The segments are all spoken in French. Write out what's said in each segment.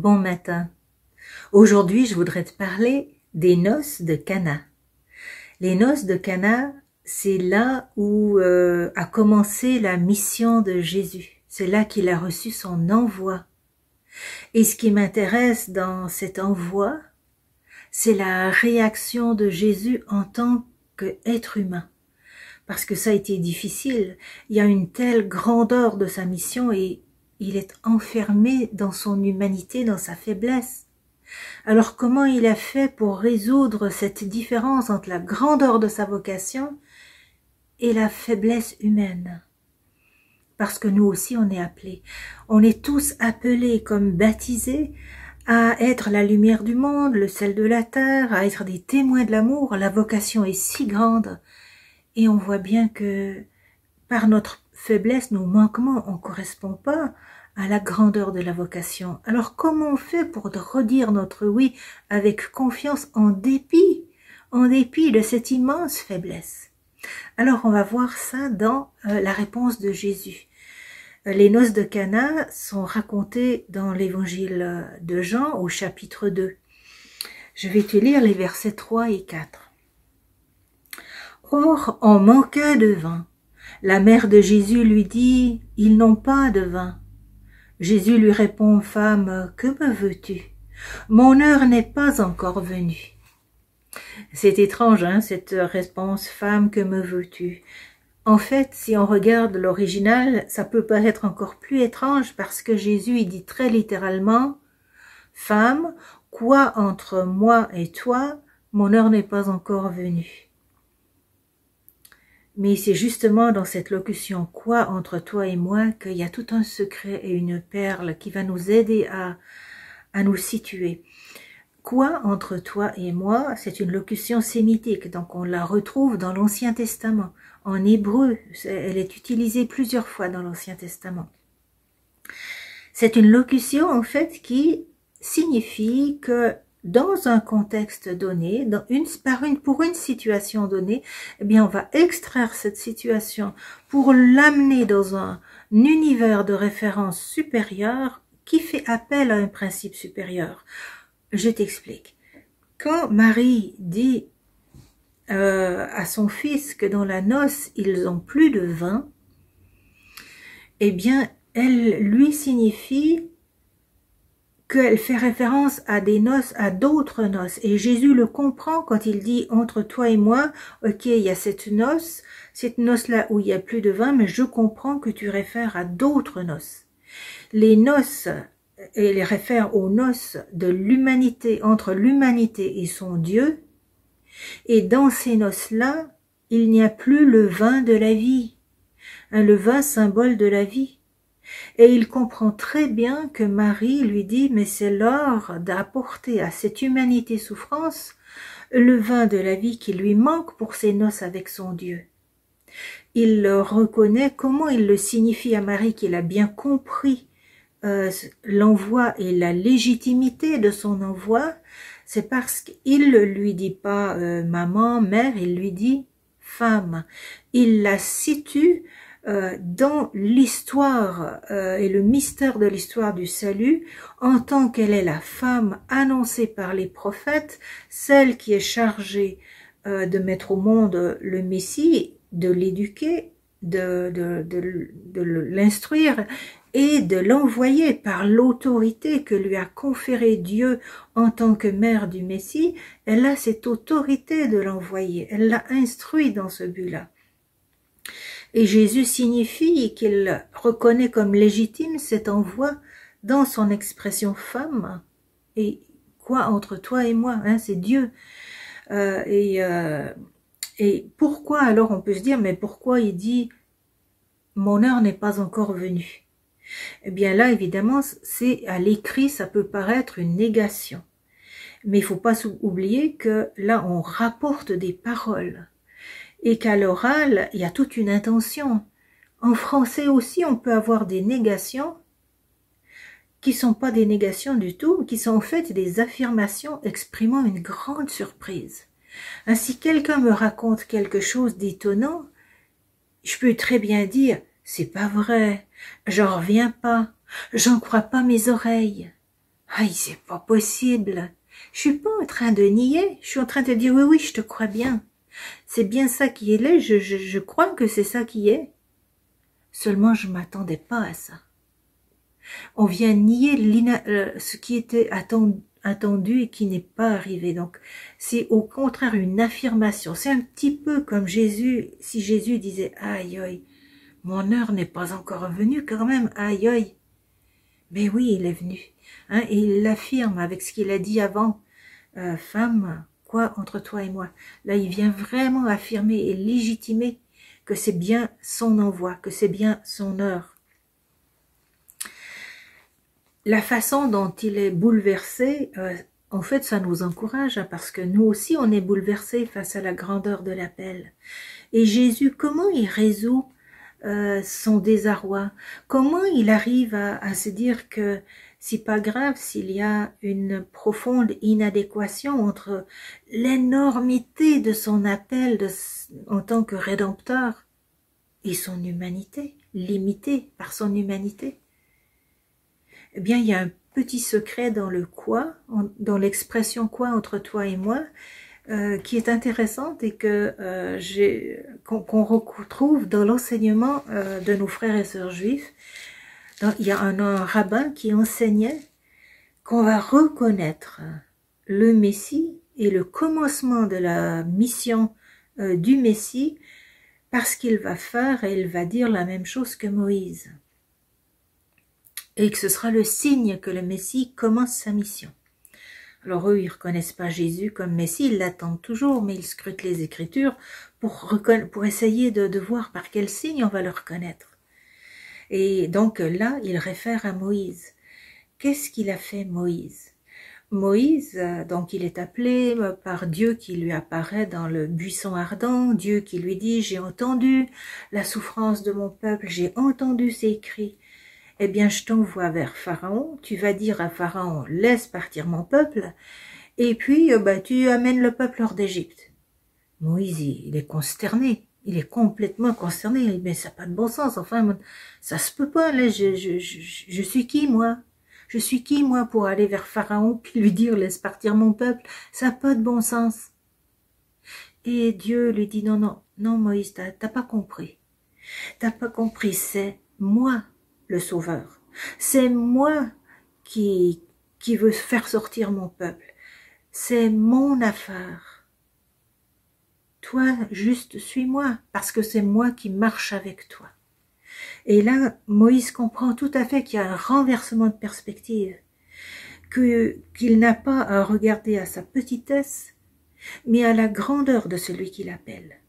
bon matin. Aujourd'hui, je voudrais te parler des noces de Cana. Les noces de Cana, c'est là où a commencé la mission de Jésus. C'est là qu'il a reçu son envoi. Et ce qui m'intéresse dans cet envoi, c'est la réaction de Jésus en tant qu'être humain. Parce que ça a été difficile. Il y a une telle grandeur de sa mission et il est enfermé dans son humanité, dans sa faiblesse. Alors comment il a fait pour résoudre cette différence entre la grandeur de sa vocation et la faiblesse humaine? Parce que nous aussi on est appelés. On est tous appelés comme baptisés à être la lumière du monde, le sel de la terre, à être des témoins de l'amour. La vocation est si grande. Et on voit bien que par notre faiblesse, nos manquements, on ne correspond pas à la grandeur de la vocation. Alors comment on fait pour redire notre oui avec confiance en dépit de cette immense faiblesse? Alors on va voir ça dans la réponse de Jésus. Les noces de Cana sont racontées dans l'évangile de Jean au chapitre 2. Je vais te lire les versets 3 et 4. Or, on manqua de vin. La mère de Jésus lui dit, « Ils n'ont pas de vin. » Jésus lui répond, « Femme, que me veux-tu? Mon heure n'est pas encore venue. » C'est étrange, hein, cette réponse, « Femme, que me veux-tu » En fait, si on regarde l'original, ça peut paraître encore plus étrange parce que Jésus, il dit très littéralement, « Femme, quoi entre moi et toi, mon heure n'est pas encore venue. » Mais c'est justement dans cette locution « quoi entre toi et moi » qu'il y a tout un secret et une perle qui va nous aider à nous situer. « Quoi entre toi et moi » c'est une locution sémitique, donc on la retrouve dans l'Ancien Testament. En hébreu, elle est utilisée plusieurs fois dans l'Ancien Testament. C'est une locution en fait qui signifie que dans un contexte donné, pour une situation donnée, eh bien on va extraire cette situation pour l'amener dans un univers de référence supérieur qui fait appel à un principe supérieur. Je t'explique. Quand Marie dit à son fils que dans la noce, ils n'ont plus de vin, eh bien, elle lui signifie qu'elle fait référence à des noces, à d'autres noces. Et Jésus le comprend quand il dit, entre toi et moi, ok, il y a cette noce-là où il n'y a plus de vin, mais je comprends que tu réfères à d'autres noces. Les noces, elle réfère aux noces de l'humanité, entre l'humanité et son Dieu. Et dans ces noces-là, il n'y a plus le vin de la vie. Le vin, symbole de la vie. Et il comprend très bien que Marie lui dit, mais c'est l'heure d'apporter à cette humanité souffrance le vin de la vie qui lui manque pour ses noces avec son Dieu. Il le reconnaît, comment il le signifie à Marie qu'il a bien compris l'envoi et la légitimité de son envoi, c'est parce qu'il ne lui dit pas maman, mère, il lui dit femme. Il la situe dans l'histoire et le mystère de l'histoire du salut, en tant qu'elle est la femme annoncée par les prophètes, celle qui est chargée de mettre au monde le Messie, de l'éduquer, de l'instruire et de l'envoyer par l'autorité que lui a conférée Dieu en tant que mère du Messie. Elle a cette autorité de l'envoyer, elle l'a instruit dans ce but-là. Et Jésus signifie qu'il reconnaît comme légitime cet envoi dans son expression femme. Et quoi entre toi et moi, hein, c'est Dieu. Et pourquoi alors on peut se dire, mais pourquoi il dit mon heure n'est pas encore venue? Eh bien là évidemment c'est à l'écrit, ça peut paraître une négation. Mais il ne faut pas oublier que là on rapporte des paroles. Et qu'à l'oral, il y a toute une intention. En français aussi, on peut avoir des négations qui ne sont pas des négations du tout, qui sont en fait des affirmations exprimant une grande surprise. Ainsi, quelqu'un me raconte quelque chose d'étonnant, je peux très bien dire, c'est pas vrai, j'en reviens pas, j'en crois pas mes oreilles. Aïe, c'est pas possible. Je suis pas en train de nier, je suis en train de dire oui, oui, je te crois bien. C'est bien ça qui est là, je crois que c'est ça qui est. Seulement, je m'attendais pas à ça. On vient nier ce qui était attendu et qui n'est pas arrivé. Donc, c'est au contraire une affirmation. C'est un petit peu comme Jésus, si Jésus disait « Aïe, aïe, mon heure n'est pas encore venue quand même, aïe, aïe ». Mais oui, il est venu. Hein, et il l'affirme avec ce qu'il a dit avant. Femme, quoi entre toi et moi? Là, il vient vraiment affirmer et légitimer que c'est bien son envoi, que c'est bien son heure. La façon dont il est bouleversé, en fait, ça nous encourage, hein, parce que nous aussi, on est bouleversés face à la grandeur de l'appel. Et Jésus, comment il résout son désarroi? Comment il arrive à se dire que c'est pas grave s'il y a une profonde inadéquation entre l'énormité de son appel en tant que rédempteur et son humanité, limitée par son humanité? Eh bien, il y a un petit secret dans le quoi, dans l'expression quoi entre toi et moi, qui est intéressante et qu'on retrouve dans l'enseignement de nos frères et sœurs juifs. Il y a un rabbin qui enseignait qu'on va reconnaître le Messie et le commencement de la mission du Messie parce qu'il va faire et il va dire la même chose que Moïse. Et que ce sera le signe que le Messie commence sa mission. Alors eux, ils ne reconnaissent pas Jésus comme Messie, ils l'attendent toujours, mais ils scrutent les Écritures pour essayer de voir par quel signe on va le reconnaître. Et donc là, il réfère à Moïse. Qu'est-ce qu'il a fait Moïse? Moïse, donc il est appelé par Dieu qui lui apparaît dans le buisson ardent, Dieu qui lui dit « J'ai entendu la souffrance de mon peuple, j'ai entendu ses cris. » Eh bien, je t'envoie vers Pharaon, tu vas dire à Pharaon, laisse partir mon peuple, et puis tu amènes le peuple hors d'Égypte. Moïse, il est consterné, il est complètement consterné, il dit, mais ça n'a pas de bon sens, enfin, ça se peut pas, là, je suis qui, moi? Je suis qui, moi, pour aller vers Pharaon, puis lui dire, laisse partir mon peuple? Ça n'a pas de bon sens. Et Dieu lui dit, non, non, non, Moïse, t'as pas compris. T'as pas compris, c'est moi, le sauveur. C'est moi qui veux faire sortir mon peuple. C'est mon affaire. Toi, juste suis-moi, parce que c'est moi qui marche avec toi. Et là, Moïse comprend tout à fait qu'il y a un renversement de perspective, qu'il n'a pas à regarder à sa petitesse, mais à la grandeur de celui qui l'appelle.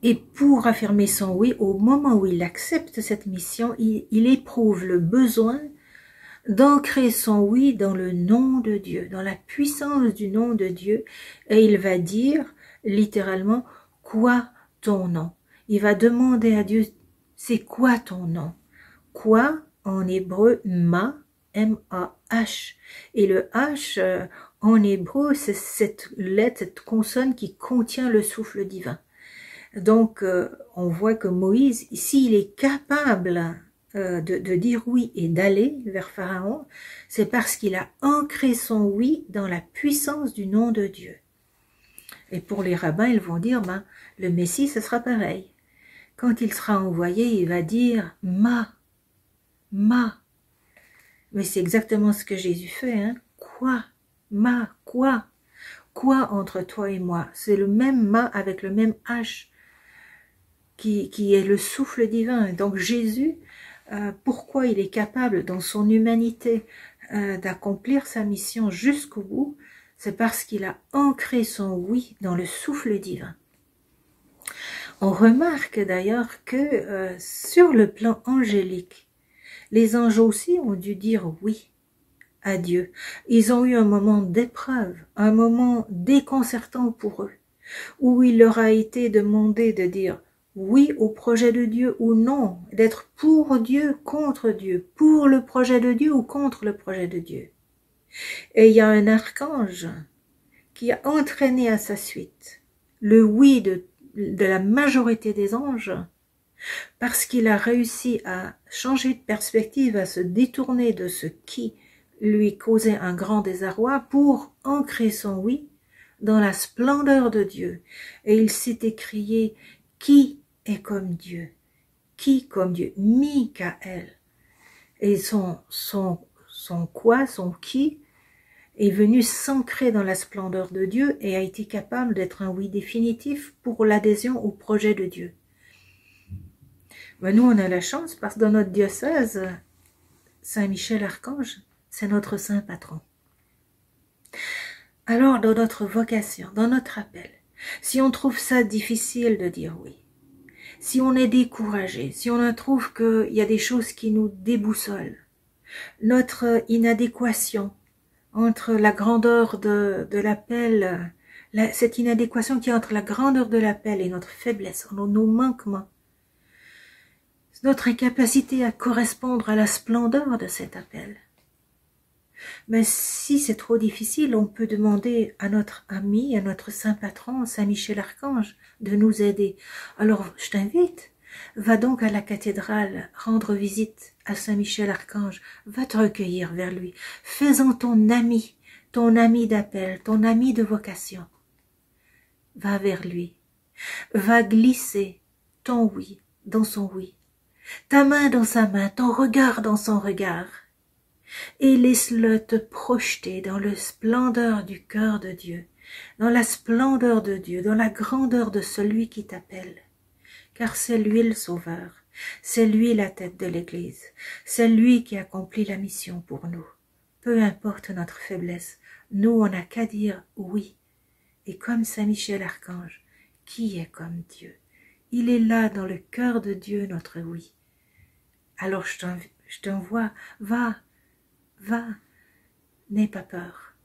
Et pour affirmer son oui, au moment où il accepte cette mission, il éprouve le besoin d'ancrer son oui dans le nom de Dieu, dans la puissance du nom de Dieu. Et il va dire, littéralement, quoi ton nom? Il va demander à Dieu, c'est quoi ton nom? Quoi, en hébreu, ma, M-A-H. Et le H, en hébreu, c'est cette lettre, cette consonne qui contient le souffle divin. Donc, on voit que Moïse, s'il est capable de dire oui et d'aller vers Pharaon, c'est parce qu'il a ancré son oui dans la puissance du nom de Dieu. Et pour les rabbins, ils vont dire, le Messie, ce sera pareil. Quand il sera envoyé, il va dire ma. Mais c'est exactement ce que Jésus fait, hein. Quoi? Quoi entre toi et moi? C'est le même ma avec le même H. Qui est le souffle divin. Donc Jésus, pourquoi il est capable dans son humanité d'accomplir sa mission jusqu'au bout, c'est parce qu'il a ancré son oui dans le souffle divin. On remarque d'ailleurs que sur le plan angélique, les anges aussi ont dû dire oui à Dieu. Ils ont eu un moment d'épreuve, un moment déconcertant pour eux, où il leur a été demandé de dire oui au projet de Dieu ou non, d'être pour Dieu, contre Dieu, pour le projet de Dieu ou contre le projet de Dieu. Et il y a un archange qui a entraîné à sa suite le oui de la majorité des anges, parce qu'il a réussi à changer de perspective, à se détourner de ce qui lui causait un grand désarroi pour ancrer son oui dans la splendeur de Dieu. Et il s'est écrié, qui est comme Dieu? Qui comme Dieu? Mikaël. Et son qui est venu s'ancrer dans la splendeur de Dieu et a été capable d'être un oui définitif pour l'adhésion au projet de Dieu. Ben nous, on a la chance parce que dans notre diocèse, Saint-Michel-Archange, c'est notre saint patron. Alors, dans notre vocation, dans notre appel, si on trouve ça difficile de dire oui, si on est découragé, si on trouve qu'il y a des choses qui nous déboussolent, notre inadéquation entre la grandeur de l'appel, cette inadéquation qui est entre la grandeur de l'appel et notre faiblesse, nos manquements, notre incapacité à correspondre à la splendeur de cet appel. Mais si c'est trop difficile, on peut demander à notre ami, à notre saint patron, Saint Michel-Archange, de nous aider. Alors, je t'invite, va donc à la cathédrale, rendre visite à Saint Michel-Archange, va te recueillir vers lui, fais-en ton ami d'appel, ton ami de vocation. Va vers lui, va glisser ton oui dans son oui, ta main dans sa main, ton regard dans son regard, et laisse-le te projeter dans la splendeur du cœur de Dieu, dans la splendeur de Dieu, dans la grandeur de celui qui t'appelle. Car c'est lui le Sauveur, c'est lui la tête de l'Église, c'est lui qui accomplit la mission pour nous. Peu importe notre faiblesse, nous on n'a qu'à dire oui. Et comme Saint Michel-Archange, qui est comme Dieu? Il est là dans le cœur de Dieu, notre oui. Alors je t'envoie, va, n'aie pas peur.